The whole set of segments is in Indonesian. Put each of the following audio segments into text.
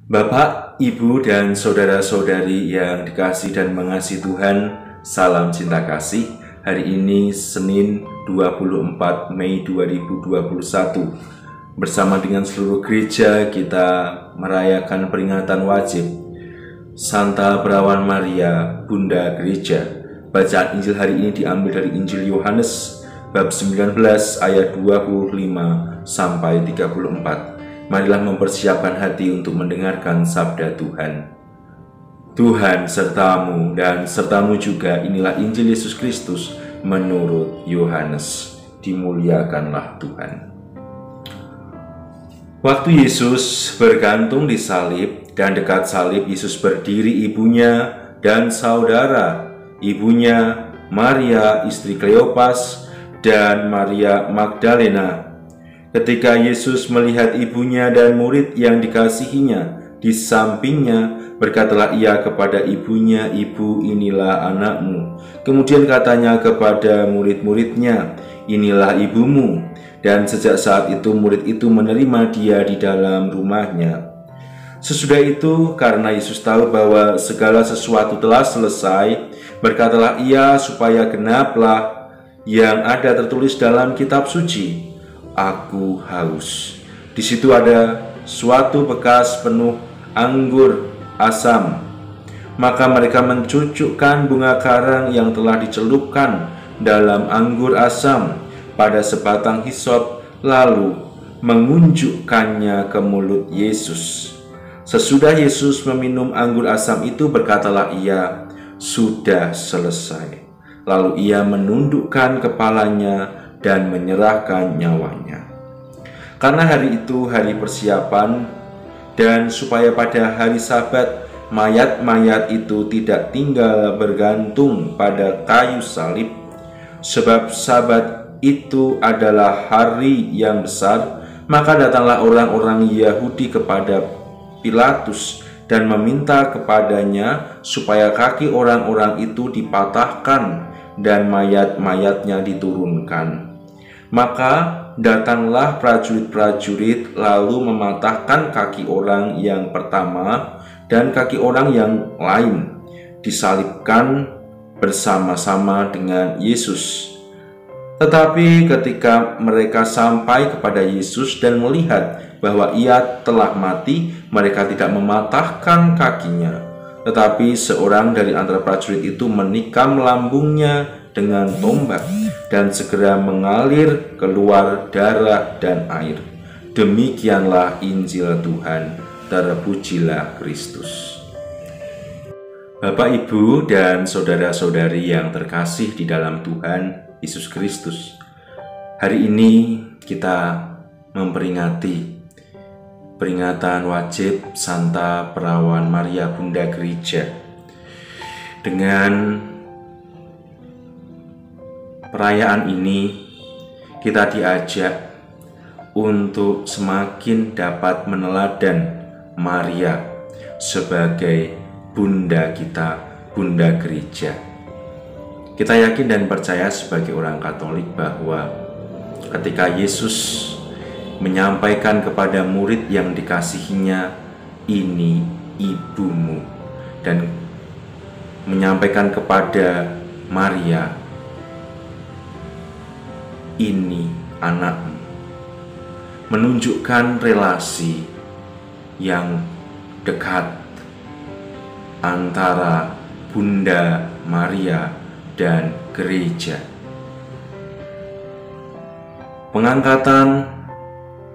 Bapak, Ibu, dan saudara-saudari yang dikasihi dan mengasihi Tuhan, salam cinta kasih. Hari ini Senin 24 Mei 2021. Bersama dengan seluruh gereja kita merayakan peringatan wajib Santa Perawan Maria, Bunda Gereja. Bacaan Injil hari ini diambil dari Injil Yohanes bab 19 ayat 25 sampai 34. Marilah mempersiapkan hati untuk mendengarkan sabda Tuhan. Tuhan sertamu dan sertamu juga. Inilah Injil Yesus Kristus menurut Yohanes. Dimuliakanlah Tuhan. Waktu Yesus bergantung di salib dan dekat salib Yesus berdiri ibunya dan saudara. Ibunya Maria istri Kleopas dan Maria Magdalena. Ketika Yesus melihat ibunya dan murid yang dikasihinya di sampingnya, berkatalah ia kepada ibunya, "Ibu, inilah anakmu." Kemudian katanya kepada murid-muridnya, "Inilah ibumu." Dan sejak saat itu murid itu menerima dia di dalam rumahnya. Sesudah itu, karena Yesus tahu bahwa segala sesuatu telah selesai, berkatalah ia supaya genaplah yang ada tertulis dalam kitab suci, "Aku haus." Di situ ada suatu bekas penuh anggur asam. Maka mereka mencucukkan bunga karang yang telah dicelupkan dalam anggur asam pada sebatang hisop, lalu mengunjukkannya ke mulut Yesus. Sesudah Yesus meminum anggur asam itu, berkatalah ia, "Sudah selesai." Lalu ia menundukkan kepalanya dan menyerahkan nyawanya. Karena hari itu hari persiapan, dan supaya pada hari Sabat mayat-mayat itu tidak tinggal bergantung pada kayu salib, sebab Sabat itu adalah hari yang besar, maka datanglah orang-orang Yahudi kepada Pilatus dan meminta kepadanya supaya kaki orang-orang itu dipatahkan dan mayat-mayatnya diturunkan. Maka datanglah prajurit-prajurit lalu mematahkan kaki orang yang pertama dan kaki orang yang lain, disalibkan bersama-sama dengan Yesus. Tetapi ketika mereka sampai kepada Yesus dan melihat bahwa ia telah mati, mereka tidak mematahkan kakinya. Tetapi seorang dari antara prajurit itu menikam lambungnya dengan tombak, dan segera mengalir keluar darah dan air. Demikianlah Injil Tuhan. Terpujilah Kristus. Bapak, Ibu, dan saudara-saudari yang terkasih di dalam Tuhan Yesus Kristus, hari ini kita memperingati peringatan wajib Santa Perawan Maria, Bunda Gereja. Dengan perayaan ini kita diajak untuk semakin dapat meneladan Maria sebagai Bunda kita, Bunda Gereja. Kita yakin dan percaya sebagai orang Katolik bahwa ketika Yesus menyampaikan kepada murid yang dikasihinya, "Ini ibumu," dan menyampaikan kepada Maria, "Ini anakmu," menunjukkan relasi yang dekat antara Bunda Maria dan gereja. Pengangkatan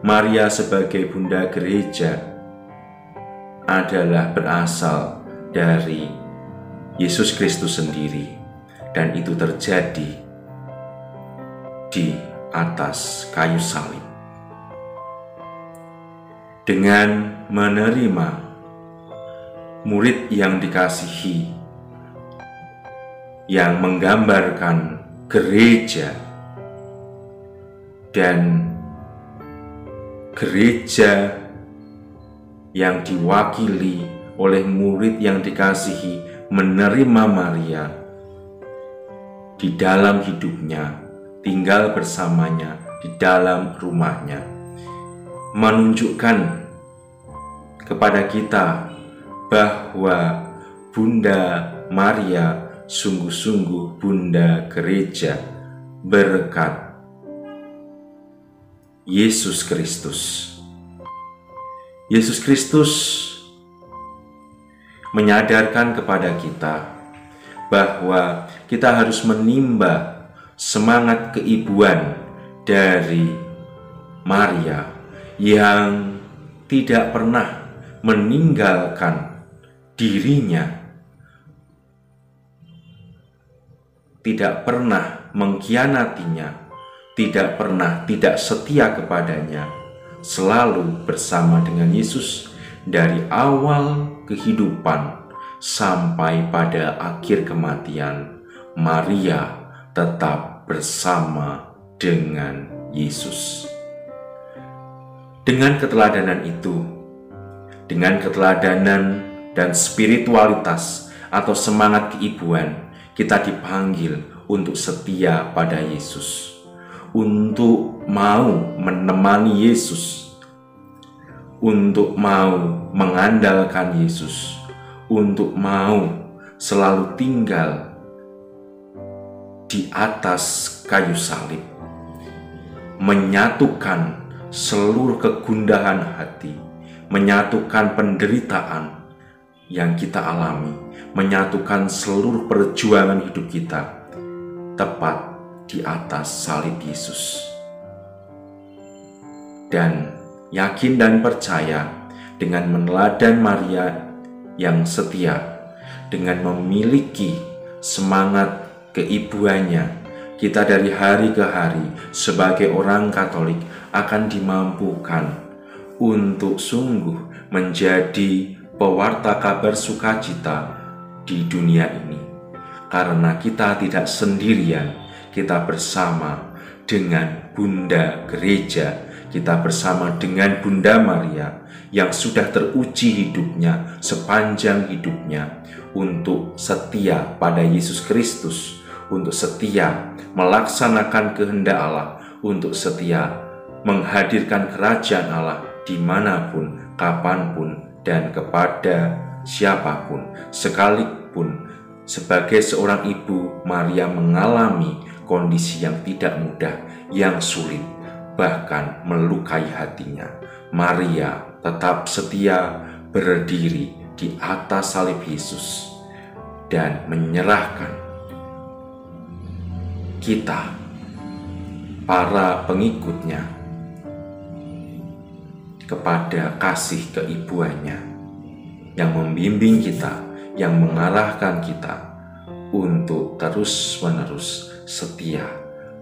Maria sebagai Bunda Gereja adalah berasal dari Yesus Kristus sendiri, dan itu terjadi di atas kayu salib. Dengan menerima murid yang dikasihi, yang menggambarkan gereja, dan gereja yang diwakili oleh murid yang dikasihi menerima Maria di dalam hidupnya, tinggal bersamanya di dalam rumahnya, menunjukkan kepada kita bahwa Bunda Maria sungguh-sungguh Bunda Gereja berkat Yesus Kristus. Yesus Kristus menyadarkan kepada kita bahwa kita harus menimba semangat keibuan dari Maria yang tidak pernah meninggalkan dirinya, tidak pernah mengkhianatinya, tidak pernah tidak setia kepadanya, selalu bersama dengan Yesus dari awal kehidupan sampai pada akhir kematian. Maria tetap bersama dengan Yesus. Dengan keteladanan itu, dengan keteladanan dan spiritualitas atau semangat keibuan, kita dipanggil untuk setia pada Yesus, untuk mau menemani Yesus, untuk mau mengandalkan Yesus, untuk mau selalu tinggal di atas kayu salib, menyatukan seluruh kegundahan hati, menyatukan penderitaan yang kita alami, menyatukan seluruh perjuangan hidup kita tepat di atas salib Yesus. Dan yakin dan percaya dengan meneladan Maria yang setia, dengan memiliki semangat keibuannya, kita dari hari ke hari sebagai orang Katolik akan dimampukan untuk sungguh menjadi pewarta kabar sukacita di dunia ini. Karena kita tidak sendirian, kita bersama dengan Bunda Gereja, kita bersama dengan Bunda Maria yang sudah teruji hidupnya sepanjang hidupnya untuk setia pada Yesus Kristus, untuk setia melaksanakan kehendak Allah, untuk setia menghadirkan kerajaan Allah dimanapun, kapanpun, dan kepada siapapun. Sekalipun sebagai seorang ibu, Maria mengalami kondisi yang tidak mudah, yang sulit, bahkan melukai hatinya. Maria tetap setia berdiri di atas salib Yesus dan menyerahkan kita, para pengikutnya, kepada kasih keibuannya yang membimbing kita, yang mengarahkan kita untuk terus-menerus setia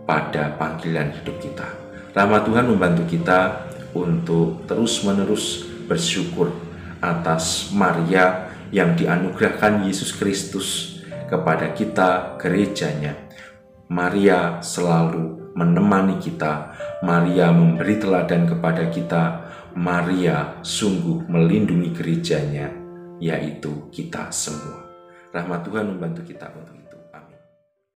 pada panggilan hidup kita. Rahmat Tuhan membantu kita untuk terus-menerus bersyukur atas Maria yang dianugerahkan Yesus Kristus kepada kita, gerejanya. Maria selalu menemani kita, Maria memberi teladan kepada kita, Maria sungguh melindungi gerejanya, yaitu kita semua. Rahmat Tuhan membantu kita untuk itu.